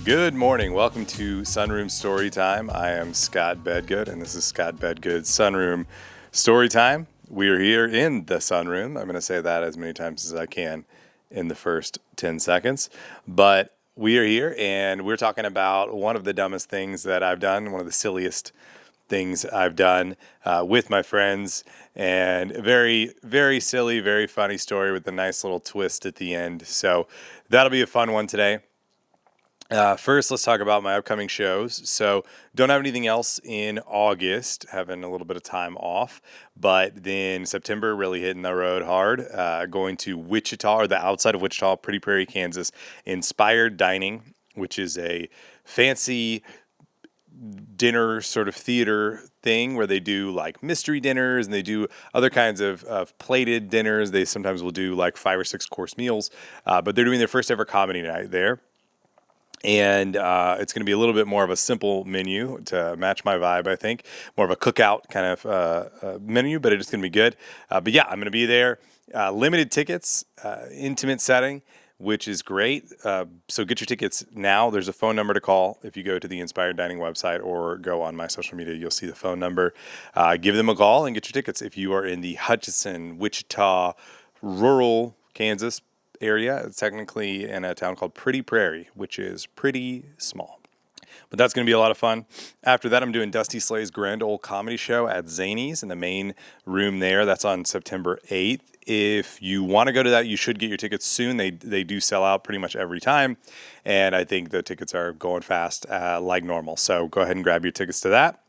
Good morning. Welcome to Sunroom Storytime. I am Scott Bedgood, and this is Scott Bedgood's Sunroom Storytime. We are here in the sunroom. I'm going to say that as many times as I can in the first 10 seconds. But we are here, and we're talking about one of the dumbest things that I've done, one of the silliest things I've done with my friends, and very, very silly, very funny story with a nice little twist at the end. So that'll be a fun one today. First, let's talk about my upcoming shows. So, don't have anything else in August, having a little bit of time off. But then September, really hitting the road hard. Going to Wichita, or the outside of Wichita, Prairie, Kansas, Inspired Dining, which is a fancy dinner sort of theater thing where they do like mystery dinners and they do other kinds of plated dinners. They sometimes will do like 5 or 6 course meals. But they're doing their first ever comedy night there. And it's going to be a little bit more of a simple menu to match my vibe, I think. More of a cookout kind of menu, but it's going to be good. But yeah, I'm going to be there. Limited tickets, intimate setting, which is great. So get your tickets now. There's a phone number to call. If you go to the Inspired Dining website or go on my social media, you'll see the phone number. Give them a call and get your tickets. If you are in the Hutchinson, Wichita, rural Kansas area. It's technically in a town called Prairie, which is pretty small. But that's going to be a lot of fun. After that, I'm doing Dusty Slay's Grand Ole Comedy Show at Zanies in the main room there. That's on September 8th. If you want to go to that, you should get your tickets soon. They do sell out pretty much every time. And I think the tickets are going fast like normal. So go ahead and grab your tickets to that.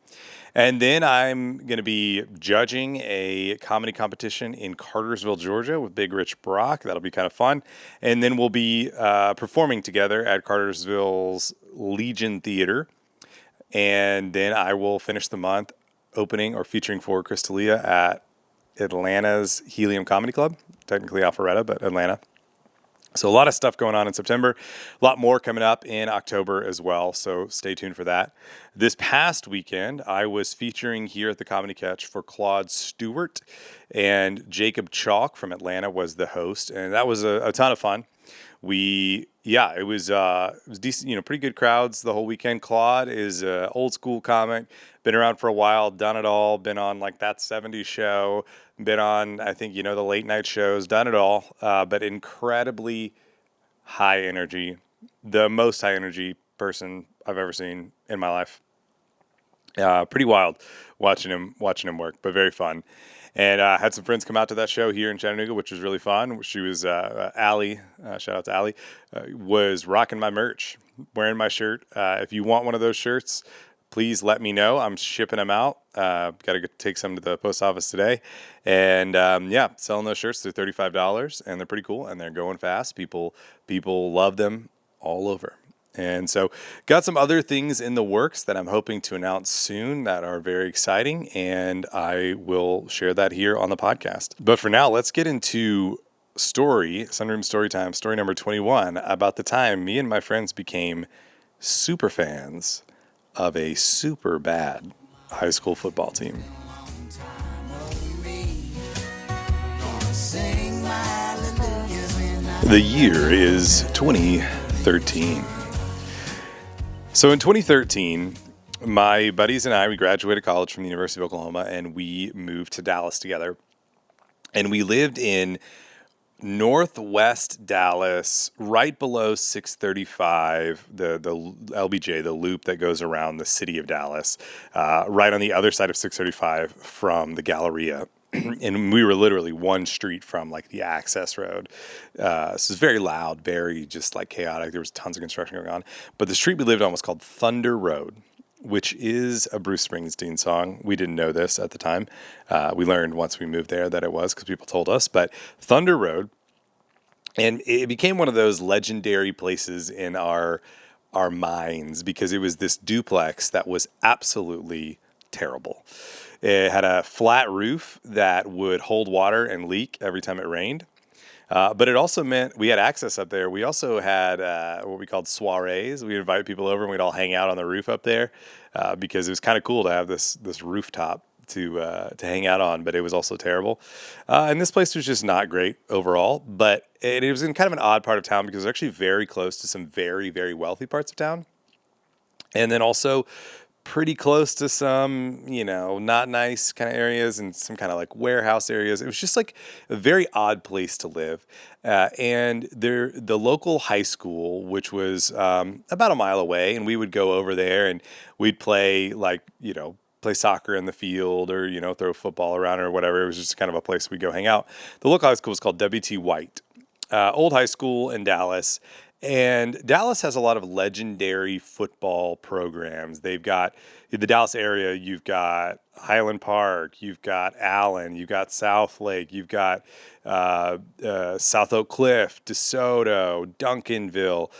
And then I'm going to be judging a comedy competition in Cartersville, Georgia with Big Rich Brock. That'll be kind of fun. And then we'll be performing together at Cartersville's Legion Theater. And then I will finish the month opening or featuring for Crystalia at Atlanta's Helium Comedy Club. Technically Alpharetta, but Atlanta. So a lot of stuff going on in September, a lot more coming up in October as well, so stay tuned for that. This past weekend, I was featuring here at the Comedy Catch for Claude Stewart, and Jacob Chalk from Atlanta was the host, and that was a ton of fun. It was decent, pretty good crowds the whole weekend. Claude is an old school comic, been around for a while, done it all, been on like That 70s Show, been on, I think, the late night shows, done it all, but incredibly high energy, the most high energy person I've ever seen in my life. Pretty wild watching him work, but very fun. And I had some friends come out to that show here in Chattanooga, which was really fun. She was, Allie, shout out to Allie, was rocking my merch, wearing my shirt. If you want one of those shirts, please let me know. I'm shipping them out. Got to take some to the post office today. And selling those shirts. They're $35 and they're pretty cool and they're going fast. People love them all over. And so got some other things in the works that I'm hoping to announce soon that are very exciting, and I will share that here on the podcast. But for now, let's get into Sunroom Storytime, story number 21, about the time me and my friends became super fans of a super bad high school football team. The year is 2013. So in 2013, my buddies and I, we graduated college from the University of Oklahoma, and we moved to Dallas together. And we lived in northwest Dallas, right below 635, the LBJ, the loop that goes around the city of Dallas, right on the other side of 635 from the Galleria. And we were literally one street from like the access road. So it's very loud, very just like chaotic. There was tons of construction going on. But the street we lived on was called Thunder Road, which is a Bruce Springsteen song. We didn't know this at the time. We learned once we moved there that it was because people told us. But Thunder Road, and it became one of those legendary places in our minds because it was this duplex that was absolutely terrible. It had a flat roof that would hold water and leak every time it rained. But it also meant we had access up there. We also had what we called soirees. We'd invite people over and we'd all hang out on the roof up there because it was kind of cool to have this rooftop to hang out on, but it was also terrible. And this place was just not great overall. But it was in kind of an odd part of town because it was actually very close to some very, very wealthy parts of town, and then also pretty close to some, not nice kind of areas and some kind of like warehouse areas. It was just like a very odd place to live. And the local high school, which was about a mile away, and we would go over there and we'd play play soccer in the field or, throw football around or whatever. It was just kind of a place we'd go hang out. The local high school was called W.T. White, old high school in Dallas. And Dallas has a lot of legendary football programs. They've got in the Dallas area, you've got Highland Park, you've got Allen, you've got South Lake, you've got South Oak Cliff, DeSoto, Duncanville,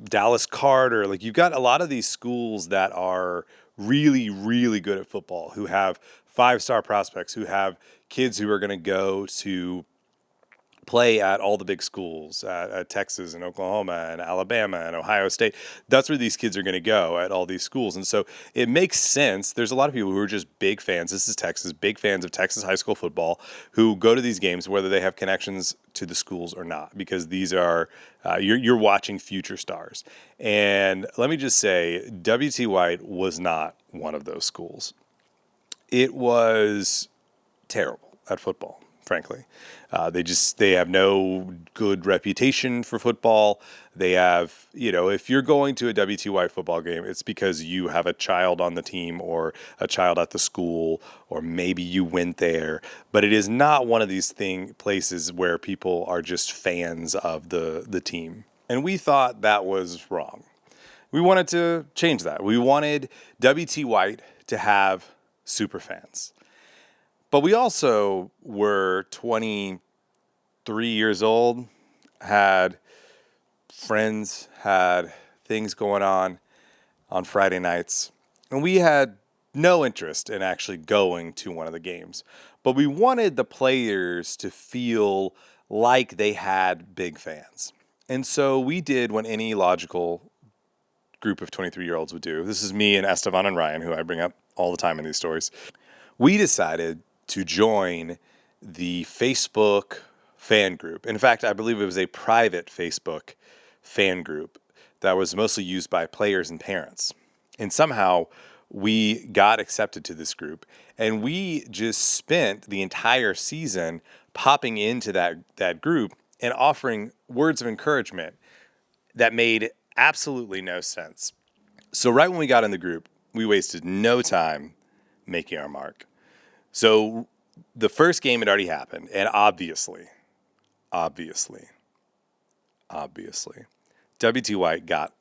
Dallas Carter. Like you've got a lot of these schools that are really, really good at football, who have 5-star prospects, who have kids who are going to go to play at all the big schools, at Texas and Oklahoma and Alabama and Ohio State. That's where these kids are going to go, at all these schools. And so it makes sense. There's a lot of people who are just big fans. This is Texas, big fans of Texas high school football, who go to these games whether they have connections to the schools or not, because these are, you're watching future stars. And let me just say, W.T. White was not one of those schools. It was terrible at football, frankly. They have no good reputation for football. They have, if you're going to a WTY football game, it's because you have a child on the team or a child at the school, or maybe you went there. But it is not one of these places where people are just fans of the team. And we thought that was wrong. We wanted to change that. We wanted W.T. White to have super fans. But we also were 23 years old, had friends, had things going on Friday nights, and we had no interest in actually going to one of the games. But we wanted the players to feel like they had big fans. And so we did what any logical group of 23-year-olds would do. This is me and Esteban and Ryan, who I bring up all the time in these stories. We decided to join the Facebook fan group. In fact, I believe it was a private Facebook fan group that was mostly used by players and parents. And somehow we got accepted to this group, and we just spent the entire season popping into that group and offering words of encouragement that made absolutely no sense. So right when we got in the group, we wasted no time making our mark. So the first game had already happened, and obviously, W.T. White got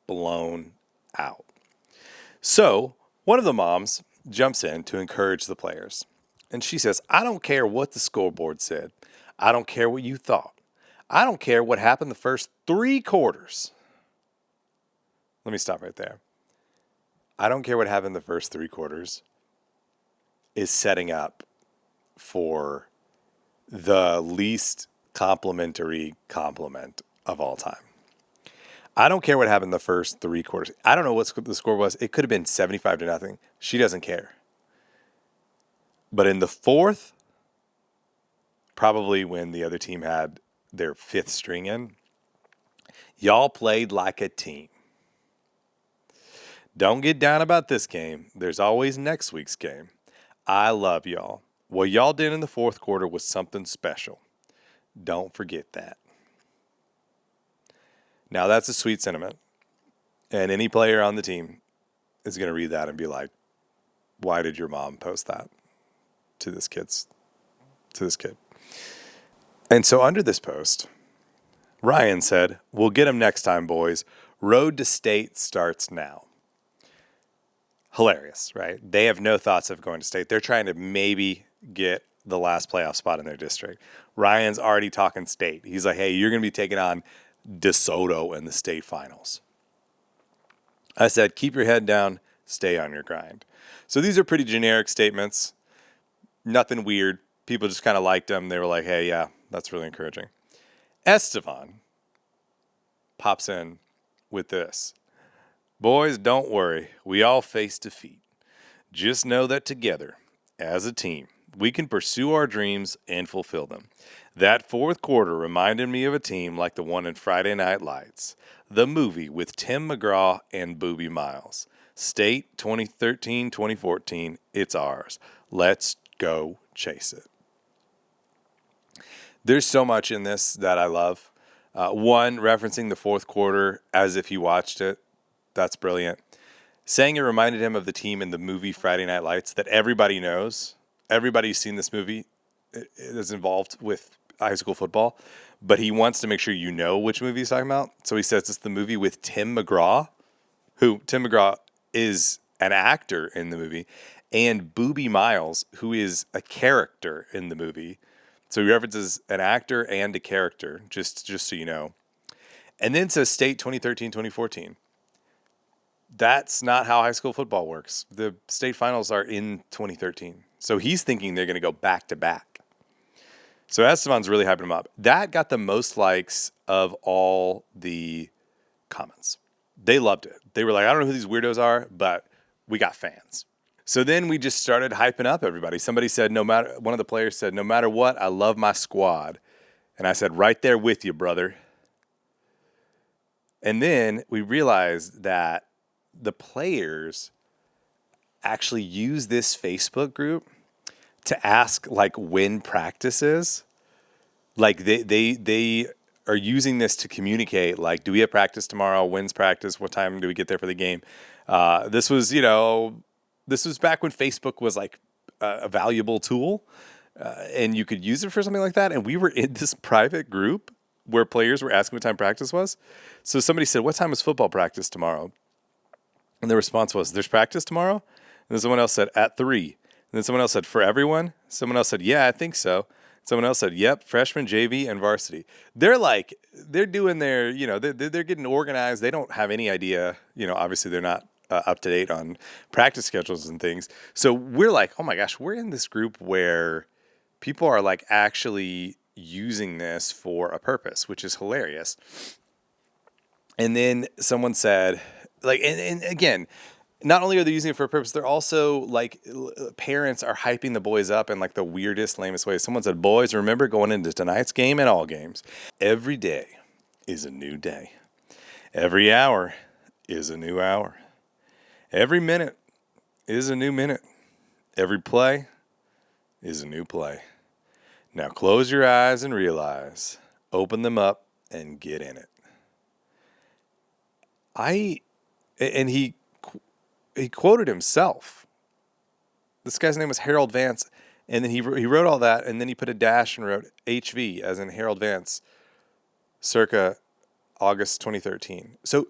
blown out. So one of the moms jumps in to encourage the players, and she says, "I don't care what the scoreboard said. I don't care what you thought. I don't care what happened the first 3 quarters." Let me stop right there. I don't care what happened the first 3 quarters is setting up for the least complimentary compliment of all time. I don't care what happened the first 3 quarters. I don't know what the score was. It could have been 75-0. She doesn't care. But in the fourth, probably when the other team had their 5th string in, y'all played like a team. Don't get down about this game. There's always next week's game. I love y'all. What y'all did in the 4th quarter was something special. Don't forget that. Now, that's a sweet sentiment. And any player on the team is going to read that and be like, why did your mom post that to this kid? And so under this post, Ryan said, "We'll get him next time, boys. Road to state starts now." Hilarious, right? They have no thoughts of going to state. They're trying to maybe get the last playoff spot in their district. Ryan's already talking state. He's like, hey, you're going to be taking on DeSoto in the state finals. I said, keep your head down, stay on your grind. So these are pretty generic statements. Nothing weird. People just kind of liked them. They were like, hey, yeah, that's really encouraging. Esteban pops in with this. "Boys, don't worry. We all face defeat. Just know that together, as a team, we can pursue our dreams and fulfill them. That fourth quarter reminded me of a team like the one in Friday Night Lights, the movie with Tim McGraw and Boobie Miles. State 2013-2014, it's ours. Let's go chase it. There's so much in this that I love. One, referencing the fourth quarter as if he watched it. That's brilliant. Saying it reminded him of the team in the movie Friday Night Lights that everybody knows. Everybody's seen this movie. It is involved with high school football. But he wants to make sure you know which movie he's talking about. So he says it's the movie with Tim McGraw, who Tim McGraw is an actor in the movie, and Boobie Miles, who is a character in the movie. So he references an actor and a character, just so you know. And then says State 2013-2014. That's not how high school football works. The state finals are in 2013. So he's thinking they're going to go back to back. So Esteban's really hyping him up. That got the most likes of all the comments. They loved it. They were like, I don't know who these weirdos are, but we got fans. So then we just started hyping up everybody. Somebody said, one of the players said, no matter what, I love my squad. And I said, right there with you, brother. And then we realized that the players actually use this Facebook group to ask like when practice is. Like they are using this to communicate, like, do we have practice tomorrow? When's practice? What time do we get there for the game? This was back when Facebook was like a valuable tool, and you could use it for something like that. And we were in this private group where players were asking what time practice was. So somebody said, what time is football practice tomorrow? And the response was, there's practice tomorrow? And then someone else said, at 3. And then someone else said, for everyone? Someone else said, yeah, I think so. Someone else said, yep, freshman, JV, and varsity. They're doing their, they're getting organized. They don't have any idea, obviously they're not up to date on practice schedules and things. So we're like, oh my gosh, we're in this group where people are like actually using this for a purpose, which is hilarious. And then someone said, like, and again, not only are they using it for a purpose, they're also like parents are hyping the boys up in like the weirdest, lamest way. Someone said, boys, remember going into tonight's game and all games. Every day is a new day. Every hour is a new hour. Every minute is a new minute. Every play is a new play. Now close your eyes and realize, open them up and get in it. He quoted himself. This guy's name was Harold Vance, and then he wrote all that, and then he put a dash and wrote HV, as in Harold Vance, circa August 2013. So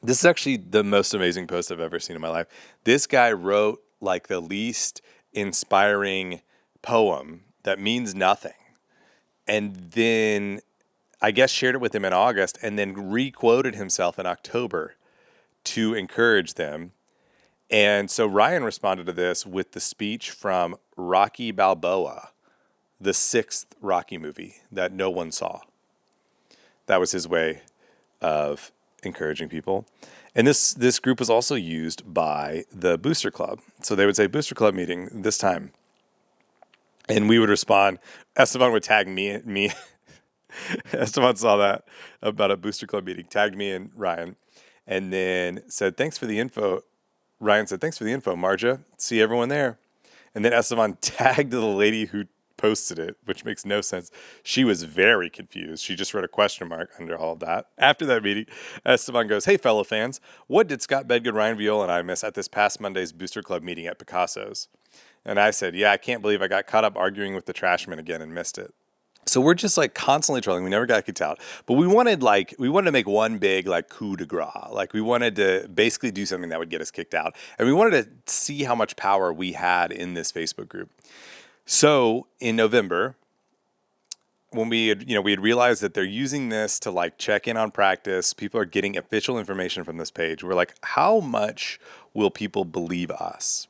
this is actually the most amazing post I've ever seen in my life. This guy wrote like the least inspiring poem that means nothing, and then I guess shared it with him in August, and then re-quoted himself in October to encourage them. And so Ryan responded to this with the speech from Rocky Balboa, the 6th Rocky movie that no one saw. That was his way of encouraging people. And this group was also used by the Booster Club. So they would say, Booster Club meeting this time. And we would respond. Esteban would tag me. Esteban saw that about a Booster Club meeting, tagged me and Ryan. And then said, thanks for the info. Ryan said, thanks for the info, Marja. See everyone there. And then Esteban tagged the lady who posted it, which makes no sense. She was very confused. She just wrote a question mark under all of that. After that meeting, Esteban goes, hey, fellow fans, what did Scott Bedgood, Ryan Viola, and I miss at this past Monday's Booster Club meeting at Picasso's? And I said, yeah, I can't believe I got caught up arguing with the trashmen again and missed it. So we're just like constantly trolling. We never got kicked out, but we wanted to make one big like coup de grace. Like we wanted to basically do something that would get us kicked out, and we wanted to see how much power we had in this Facebook group. So in November, when we had realized that they're using this to like check in on practice, people are getting official information from this page. We're like, how much will people believe us?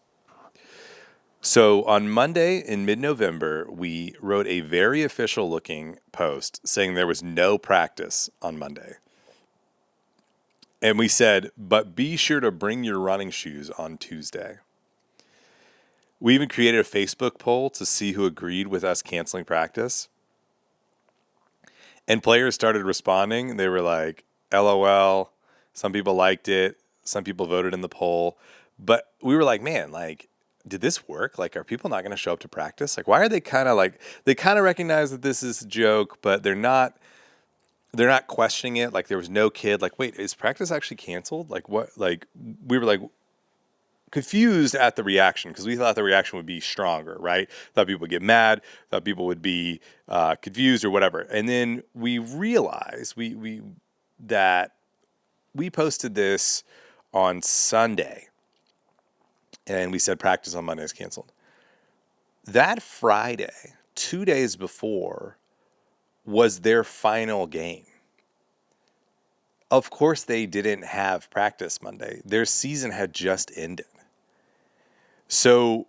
So on Monday in mid-November, we wrote a very official-looking post saying there was no practice on Monday. And we said, but be sure to bring your running shoes on Tuesday. We even created a Facebook poll to see who agreed with us canceling practice. And players started responding. They were like, LOL. Some people liked it. Some people voted in the poll. But we were like, man, like, did this work? Like, are people not going to show up to practice? Like, why are they kind of like, they kind of recognize that this is a joke, but they're not questioning it. Like, there was no kid. Like, wait, is practice actually canceled? Like, what? Like, we were like confused at the reaction because we thought the reaction would be stronger, right? Thought people would get mad, thought people would be confused or whatever. And then we realized that we posted this on Sunday and we said practice on Monday is canceled. That Friday, 2 days before, was their final game. Of course, they didn't have practice Monday. Their season had just ended. So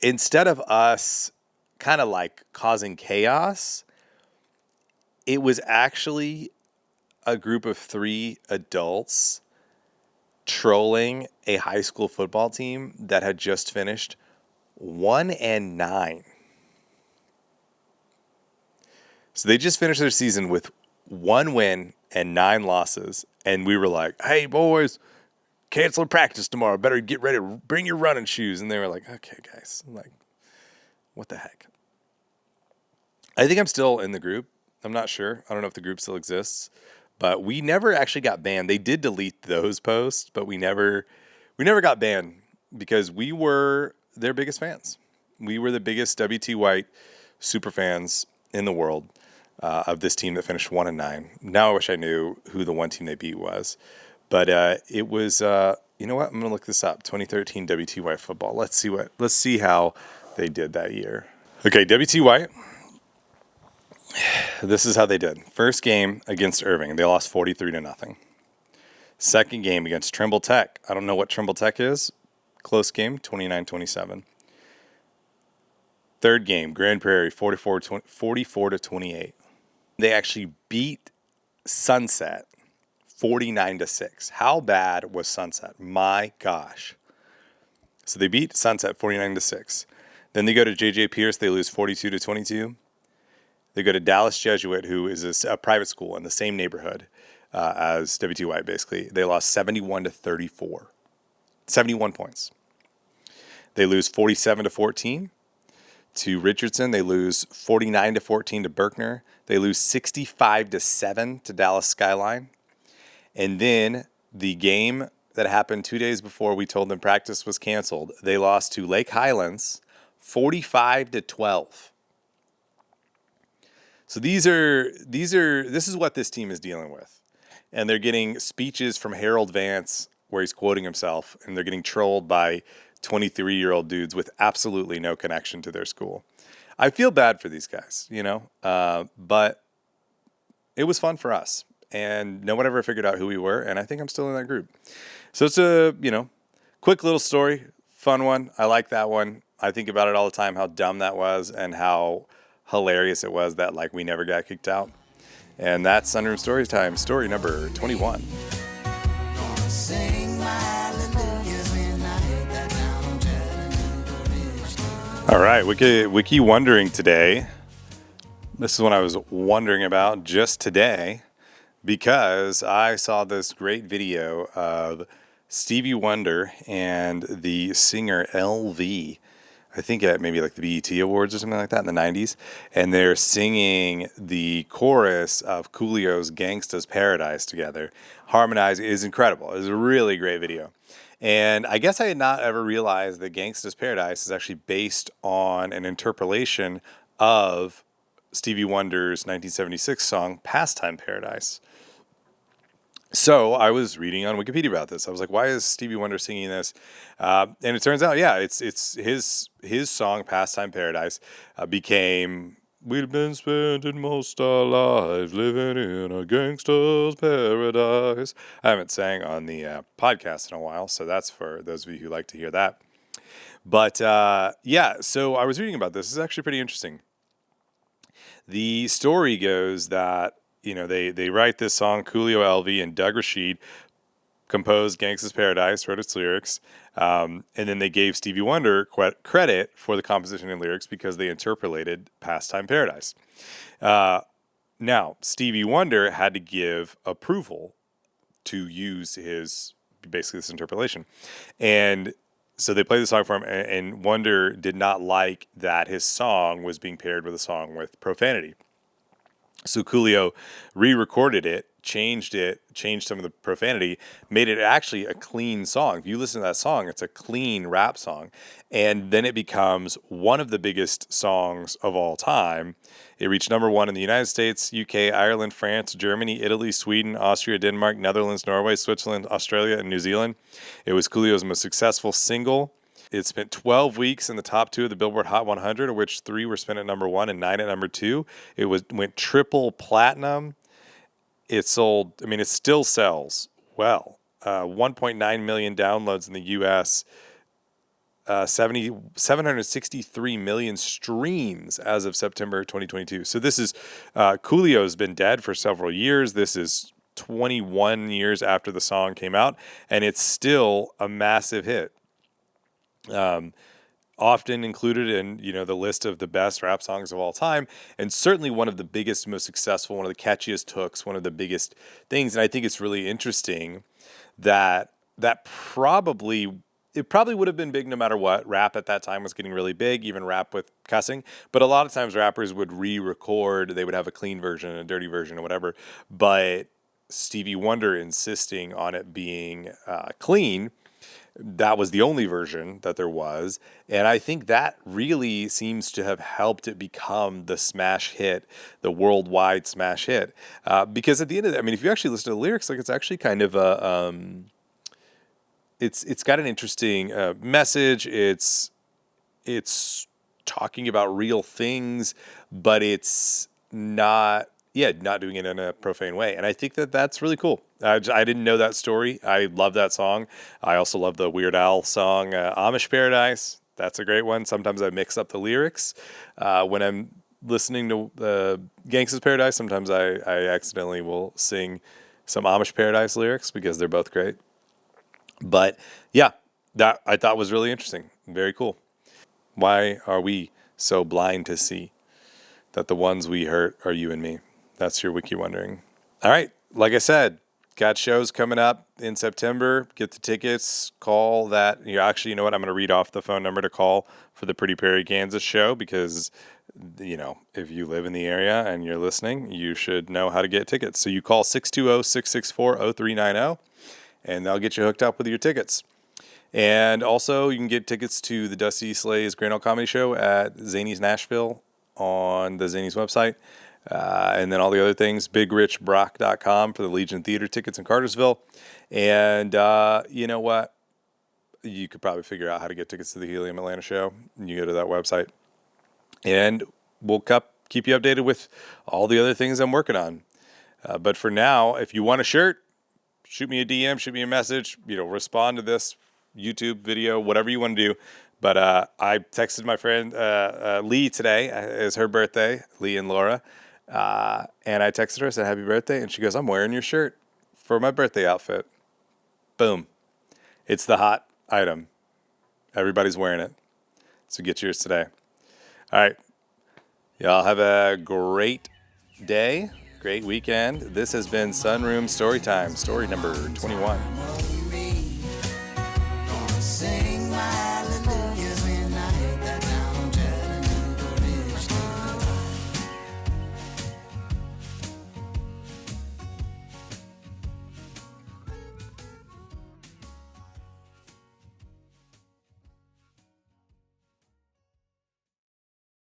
instead of us kind of like causing chaos, it was actually a group of 3 adults trolling a high school football team that had just finished 1-9. So they just finished their season with 1 win and 9 losses. And we were like, hey, boys, cancel practice tomorrow. Better get ready. Bring your running shoes. And they were like, okay, guys. I'm like, what the heck? I think I'm still in the group. I'm not sure. I don't know if the group still exists. But we never actually got banned. They did delete those posts, but we never got banned because we were their biggest fans. We were the biggest WT White super fans in the world of this team that finished 1-9. Now I wish I knew who the one team they beat was. But it was, you know what? I'm going to look this up. 2013 WT White football. Let's see how they did that year. Okay, WT White. This is how they did. First game against Irving, they lost 43-0. Second game against Trimble Tech. I don't know what Trimble Tech is. Close game, 29-27. Third game, Grand Prairie, 44-28. They actually beat Sunset 49-6. How bad was Sunset? My gosh. So they beat Sunset 49-6. Then they go to J.J. Pierce. They lose 42-22. They go to Dallas Jesuit, who is a private school in the same neighborhood as WTY, basically. They lost 71-34. 71 points. They lose 47-14 to Richardson. They lose 49-14 to Berkner. They lose 65-7 to Dallas Skyline. And then the game that happened 2 days before we told them practice was canceled, they lost to Lake Highlands 45-12. So this is what this team is dealing with. And they're getting speeches from Harold Vance where he's quoting himself, and they're getting trolled by 23-year-old dudes with absolutely no connection to their school. I feel bad for these guys, but it was fun for us. And no one ever figured out who we were, and I think I'm still in that group. So it's a, quick little story, fun one. I like that one. I think about it all the time, how dumb that was and how hilarious it was that we never got kicked out. And that's Sunroom Story Time, story number 21. All right, Wiki Wondering today. This is what I was wondering about just today because I saw this great video of Stevie Wonder and the singer LV. I think at maybe the BET Awards or something like that in the 90s. And they're singing the chorus of Coolio's Gangsta's Paradise together. Harmonizing is incredible. It was a really great video. And I guess I had not ever realized that Gangsta's Paradise is actually based on an interpolation of Stevie Wonder's 1976 song, Pastime Paradise. So I was reading on Wikipedia about this. I was like, why is Stevie Wonder singing this? And it turns out, it's his song, Pastime Paradise, became, we've been spending most our lives living in a gangster's paradise. I haven't sang on the podcast in a while, so that's for those of you who like to hear that. But so I was reading about this. This is actually pretty interesting. The story goes that they write this song, Coolio, LV, and Doug Rashid composed Gangsta's Paradise, wrote its lyrics, and then they gave Stevie Wonder credit for the composition and lyrics because they interpolated Pastime Paradise. Now, Stevie Wonder had to give approval to use basically this interpolation. And so they played the song for him, and Wonder did not like that his song was being paired with a song with profanity. So Coolio re-recorded it, changed some of the profanity, made it actually a clean song. If you listen to that song, it's a clean rap song. And then it becomes one of the biggest songs of all time. It reached number 1 in the United States, UK, Ireland, France, Germany, Italy, Sweden, Austria, Denmark, Netherlands, Norway, Switzerland, Australia, and New Zealand. It was Coolio's most successful single. It spent 12 weeks in the top 2 of the Billboard Hot 100, of which 3 were spent at number 1 and 9 at number 2. It went triple platinum. It still sells well. 1.9 million downloads in the U.S., 763 million streams as of September 2022. So this is, Coolio's been dead for several years. This is 21 years after the song came out, and it's still a massive hit. Often included in, the list of the best rap songs of all time, and certainly one of the biggest, most successful, one of the catchiest hooks, one of the biggest things. And I think it's really interesting that probably would have been big no matter what. Rap at that time was getting really big, even rap with cussing. But a lot of times rappers would re-record. They would have a clean version, a dirty version, or whatever. But Stevie Wonder insisting on it being clean, that was the only version that there was. And I think that really seems to have helped it become the smash hit, the worldwide smash hit. Because at the end of it, if you actually listen to the lyrics, it's actually kind of a, it's got an interesting message. It's talking about real things, but it's not doing it in a profane way. And I think that's really cool. I didn't know that story. I love that song. I also love the Weird Al song, Amish Paradise. That's a great one. Sometimes I mix up the lyrics. When I'm listening to Gangsta's Paradise, sometimes I accidentally will sing some Amish Paradise lyrics because they're both great. But yeah, that I thought was really interesting. Very cool. Why are we so blind to see that the ones we hurt are you and me? That's your wiki wondering. All right. Like I said, got shows coming up in September. Get the tickets. Call that. Actually, you know what? I'm going to read off the phone number to call for the Pretty Prairie, Kansas show because, if you live in the area and you're listening, you should know how to get tickets. So you call 620-664-0390 and they'll get you hooked up with your tickets. And also, you can get tickets to the Dusty Slay's Grand Ole Comedy Show at Zanies, Nashville on the Zanies website. And then all the other things, bigrichbrock.com for the Legion Theater tickets in Cartersville. And you know what? You could probably figure out how to get tickets to the Helium Atlanta show. You go to that website. And we'll keep you updated with all the other things I'm working on. But for now, if you want a shirt, shoot me a DM, shoot me a message, respond to this YouTube video, whatever you want to do. But I texted my friend Lee today. It's her birthday, Lee and Laura. And I texted her, said happy birthday. And she goes, I'm wearing your shirt for my birthday outfit. Boom. It's the hot item. Everybody's wearing it. So get yours today. All right. Y'all have a great day, great weekend. This has been Sunroom Storytime, story number 21.